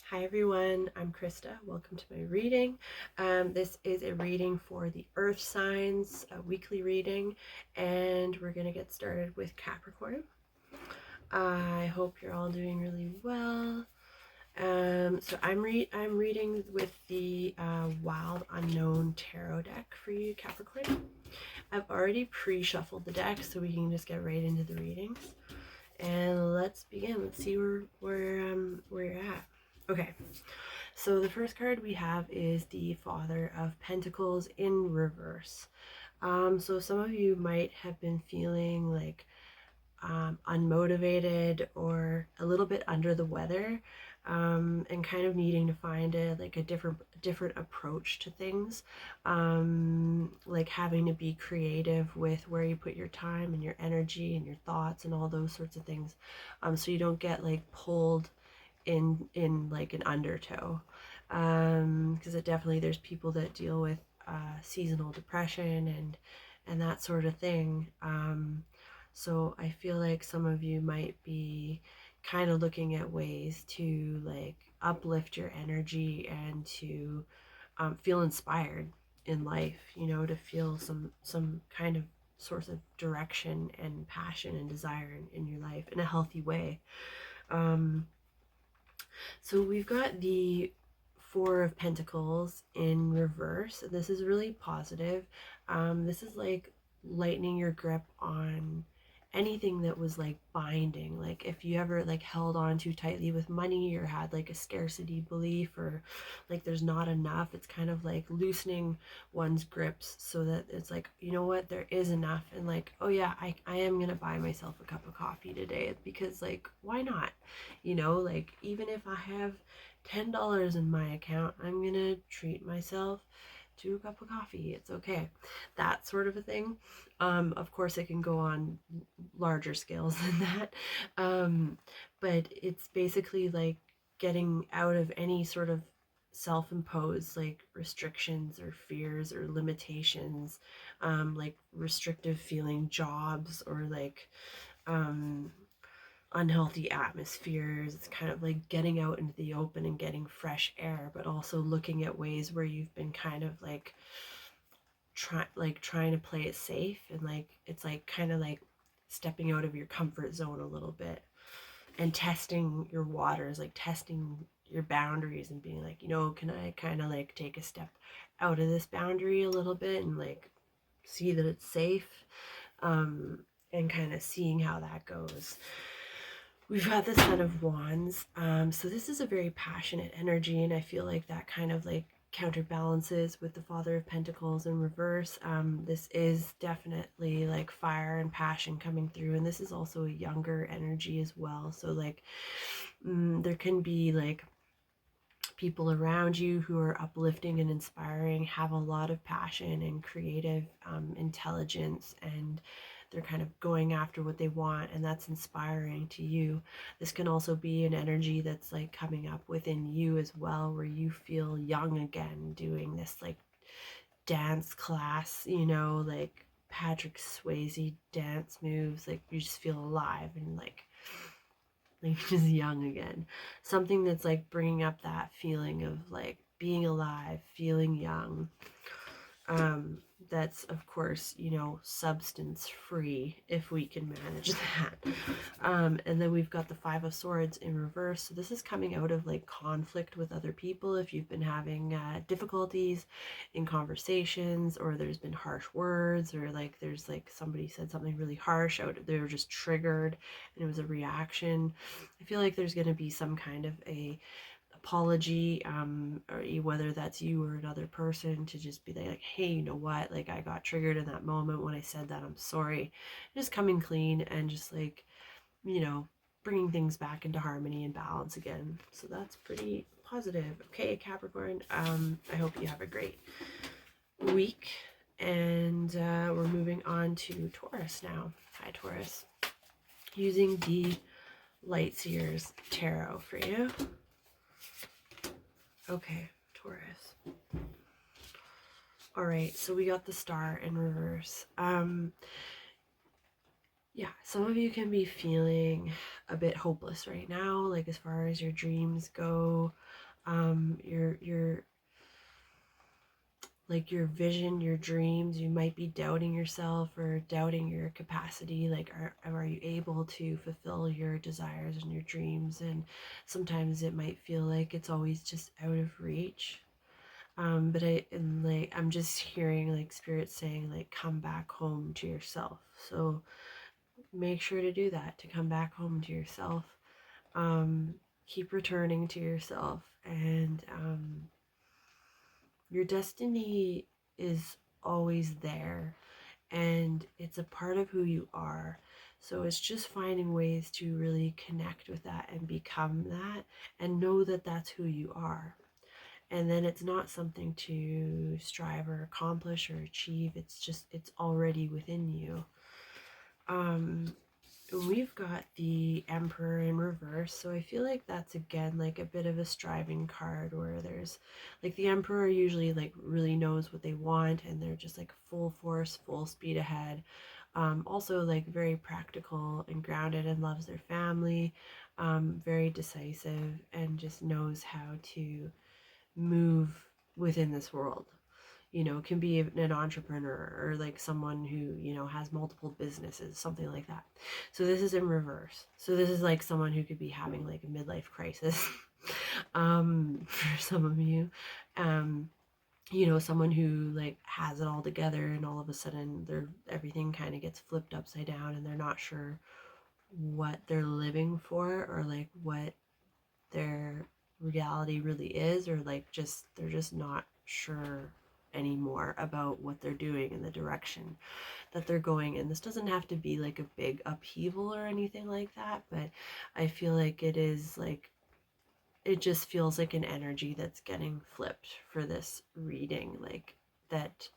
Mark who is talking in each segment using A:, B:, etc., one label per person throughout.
A: Hi everyone, I'm Krista. Welcome to my reading. This is a reading for the Earth signs, a weekly reading, and we're going to get started with Capricorn. I hope you're all doing really well. So I'm reading with the Wild Unknown Tarot deck for you, Capricorn. I've already pre-shuffled the deck, so we can just get right into the readings. And let's begin. Let's see where you're at. Okay. So the first card we have is the Father of Pentacles in reverse. So some of you might have been feeling like unmotivated or a little bit under the weather, and kind of needing to find a different approach to things, like having to be creative with where you put your time and your energy and your thoughts and all those sorts of things, so you don't get like pulled in like an undertow, because it definitely, there's people that deal with seasonal depression and that sort of thing. So I feel like some of you might be kind of looking at ways to like uplift your energy and to feel inspired in life, to feel some kind of source of direction and passion and desire in your life in a healthy way. So we've got the Four of Pentacles in reverse. This is really positive. This is like lightening your grip on anything that was like binding. Like if you ever like held on too tightly with money or had like a scarcity belief or like there's not enough, it's kind of like loosening one's grips so that it's like, you know what, there is enough. And like, oh yeah, I am gonna buy myself a cup of coffee today because like, why not? Like even if I have $10 in my account, I'm gonna treat myself to a cup of coffee. It's okay. That sort of a thing. Of course, it can go on larger scales than that. But it's basically like getting out of any sort of self-imposed like restrictions or fears or limitations, like restrictive feeling jobs or like unhealthy atmospheres. It's kind of like getting out into the open and getting fresh air, but also looking at ways where you've been kind of like trying to play it safe, and like it's like kind of like stepping out of your comfort zone a little bit and testing your waters, like testing your boundaries and being like, can I kind of like take a step out of this boundary a little bit and like see that it's safe, and kind of seeing how that goes. We've got the Son of Wands. So this is a very passionate energy, and I feel like that kind of like counterbalances with the Father of Pentacles in reverse. This is definitely like fire and passion coming through, and this is also a younger energy as well. So like there can be like people around you who are uplifting and inspiring, have a lot of passion and creative intelligence, and they're kind of going after what they want, and that's inspiring to you. This can also be an energy that's like coming up within you as well, where you feel young again doing this like dance class, like Patrick Swayze dance moves. Like you just feel alive and like just young again. Something that's like bringing up that feeling of like being alive, feeling young. That's of course, substance free if we can manage that. And then we've got the Five of Swords in reverse. So this is coming out of like conflict with other people. If you've been having difficulties in conversations, or there's been harsh words, or like there's like somebody said something really harsh out, they were just triggered and it was a reaction. I feel like there's going to be some kind of a apology, or whether that's you or another person, to just be like, hey, you know what, like I got triggered in that moment when I said that, I'm sorry. Just coming clean and just like, bringing things back into harmony and balance again. So that's pretty positive. Okay, Capricorn, I hope you have a great week, and we're moving on to Taurus now. Hi, Taurus. Using the Light Seers Tarot for you. Okay, Taurus. All right, so we got the Star in reverse. Yeah, some of you can be feeling a bit hopeless right now, like as far as your dreams go, your like your vision, your dreams. You might be doubting yourself or doubting your capacity. Like, are you able to fulfill your desires and your dreams? And sometimes it might feel like it's always just out of reach. But I'm just hearing like spirit saying like come back home to yourself. So make sure to do that, to come back home to yourself. Um, keep returning to yourself, and your destiny is always there, and it's a part of who you are. So it's just finding ways to really connect with that and become that, and know that that's who you are. And then it's not something to strive or accomplish or achieve. It's already within you. We've got the Emperor in reverse, so I feel like that's again like a bit of a striving card, where there's like the Emperor usually like really knows what they want, and they're just like full force, full speed ahead. Also like very practical and grounded, and loves their family, very decisive, and just knows how to move within this world. Can be an entrepreneur, or like someone who, has multiple businesses, something like that. So this is in reverse. So this is like someone who could be having like a midlife crisis, for some of you. Someone who like has it all together, and all of a sudden everything kind of gets flipped upside down, and they're not sure what they're living for, or like what their reality really is, or like they're just not sure anymore about what they're doing and the direction that they're going in. This doesn't have to be like a big upheaval or anything like that, but I feel like it just feels like an energy that's getting flipped for this reading, like that.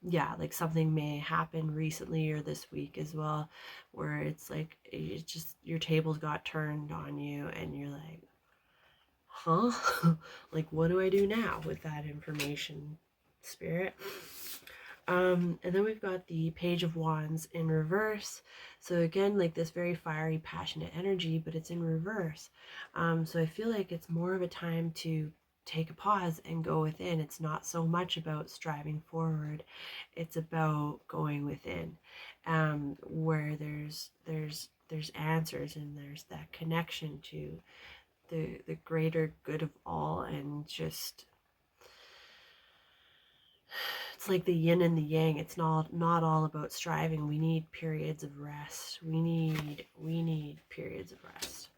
A: Yeah, like something may happen recently or this week as well, where it's like it's just your tables got turned on you, and you're like, huh? Like, what do I do now with that information, spirit? And then we've got the Page of Wands in reverse. So again, like this very fiery, passionate energy, but it's in reverse. So I feel like it's more of a time to take a pause and go within. It's not so much about striving forward, it's about going within, where there's answers, and there's that connection to the greater good of all, and just it's like the yin and the yang. It's not all about striving. We need periods of rest. We need periods of rest.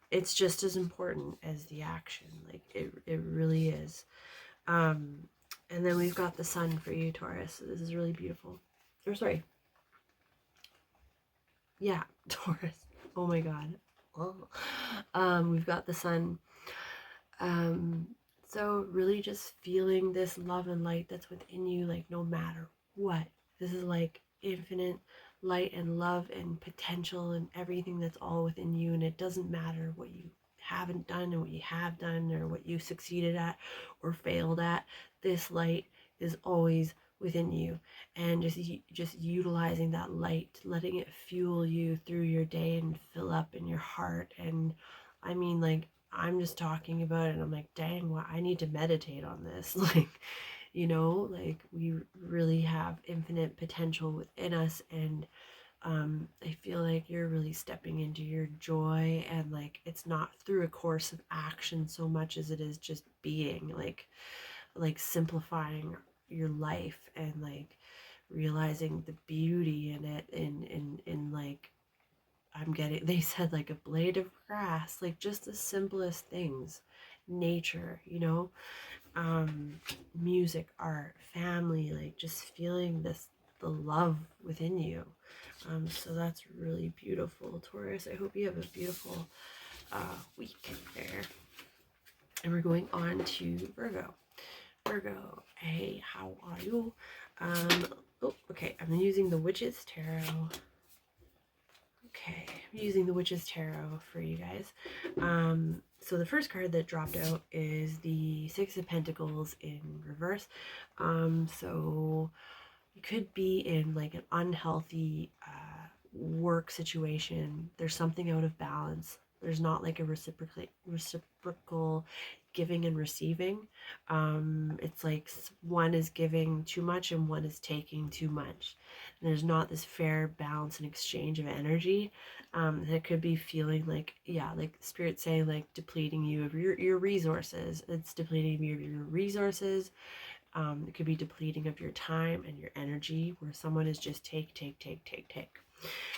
A: It's just as important as the action. Like it really is. And then we've got the sun for you, Taurus. So this is really beautiful. Or sorry. Yeah, Taurus. Oh my god. Oh. We've got the sun. So really just feeling this love and light that's within you, like no matter what. This is like infinite light and love and potential and everything that's all within you, and it doesn't matter what you haven't done and what you have done, or what you succeeded at or failed at. This light is always within you, and just utilizing that light, letting it fuel you through your day and fill up in your heart. And I mean, like, I'm just talking about it, and I'm like, dang, well, I need to meditate on this. Like, like we really have infinite potential within us, and I feel like you're really stepping into your joy, and like it's not through a course of action so much as it is just being, like simplifying your life, and like realizing the beauty in it, in like they said like a blade of grass, like just the simplest things, nature, music, art, family, like just feeling the love within you. So that's really beautiful, Taurus. I hope you have a beautiful week there. And we're going on to Virgo. Virgo, hey, how are you? Oh, okay, I'm using the Witch's Tarot. Okay, I'm using the Witch's Tarot for you guys. So the first card that dropped out is the Six of Pentacles in reverse. So you could be in like an unhealthy work situation. There's something out of balance. There's not like a reciprocal giving and receiving. It's like one is giving too much and one is taking too much. And there's not this fair balance and exchange of energy. That could be feeling like, yeah, like spirit saying like depleting you of your resources. It's depleting you of your resources. It could be depleting of your time and your energy, where someone is just take, take, take, take, take.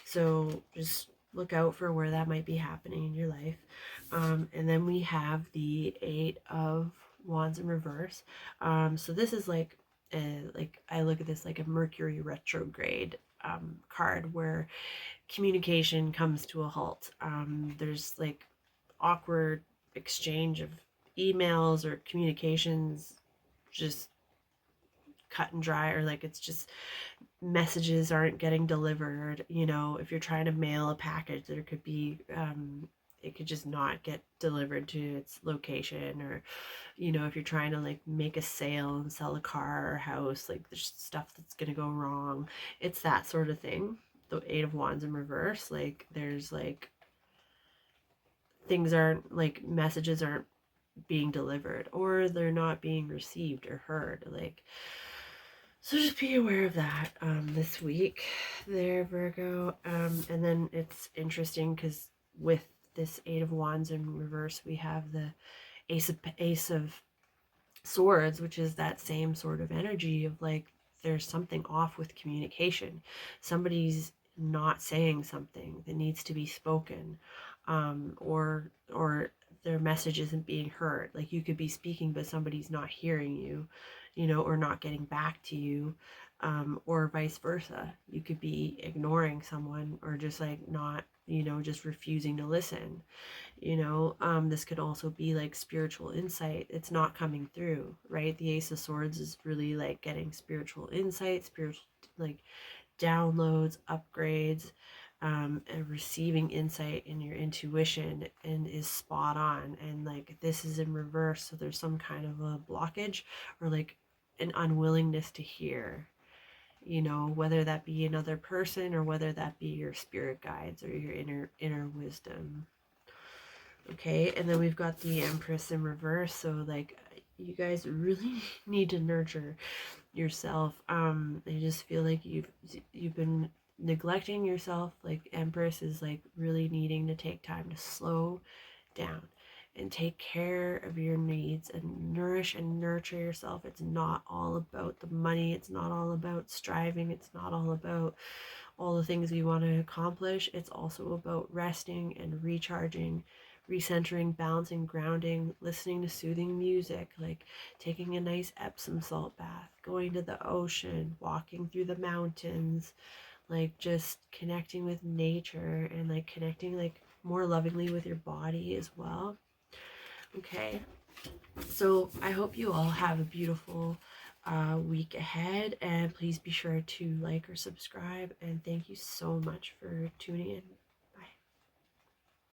A: So just look out for where that might be happening in your life. And then we have the 8 of Wands in reverse. So this is like I look at this like a Mercury retrograde card, where communication comes to a halt. There's like awkward exchange of emails or communications, just cut and dry, or like it's just messages aren't getting delivered. You know, if you're trying to mail a package, there could be it could just not get delivered to its location. Or, you know, if you're trying to like make a sale and sell a car or house, like there's stuff that's gonna go wrong. It's that sort of thing. The 8 of Wands in reverse, like there's like things aren't, like messages aren't being delivered, or they're not being received or heard. Like, so just be aware of that this week there, Virgo. And then it's interesting because with this 8 of Wands in reverse, we have the Ace of Swords, which is that same sort of energy of like there's something off with communication. Somebody's not saying something that needs to be spoken, or their message isn't being heard. Like you could be speaking but somebody's not hearing you, you know, or not getting back to you, or vice versa. You could be ignoring someone, or just like not, you know, just refusing to listen. You know, this could also be like spiritual insight. It's not coming through, right? The Ace of Swords is really like getting spiritual insight, spiritual like downloads, upgrades, and receiving insight in your intuition, and is spot on. And like this is in reverse, so there's some kind of a blockage, or like an unwillingness to hear, you know, whether that be another person or whether that be your spirit guides or your inner wisdom. Okay, and then we've got the Empress in reverse. So like you guys really need to nurture yourself. I just feel like you've been neglecting yourself. Like Empress is like really needing to take time to slow down and take care of your needs and nourish and nurture yourself. It's not all about the money. It's not all about striving. It's not all about all the things we want to accomplish. It's also about resting and recharging, recentering, balancing, grounding, listening to soothing music, like taking a nice Epsom salt bath, going to the ocean, walking through the mountains, like just connecting with nature, and like connecting like more lovingly with your body as well. Okay, so I hope you all have a beautiful week ahead, and please be sure to like or subscribe, and thank you so much for tuning in.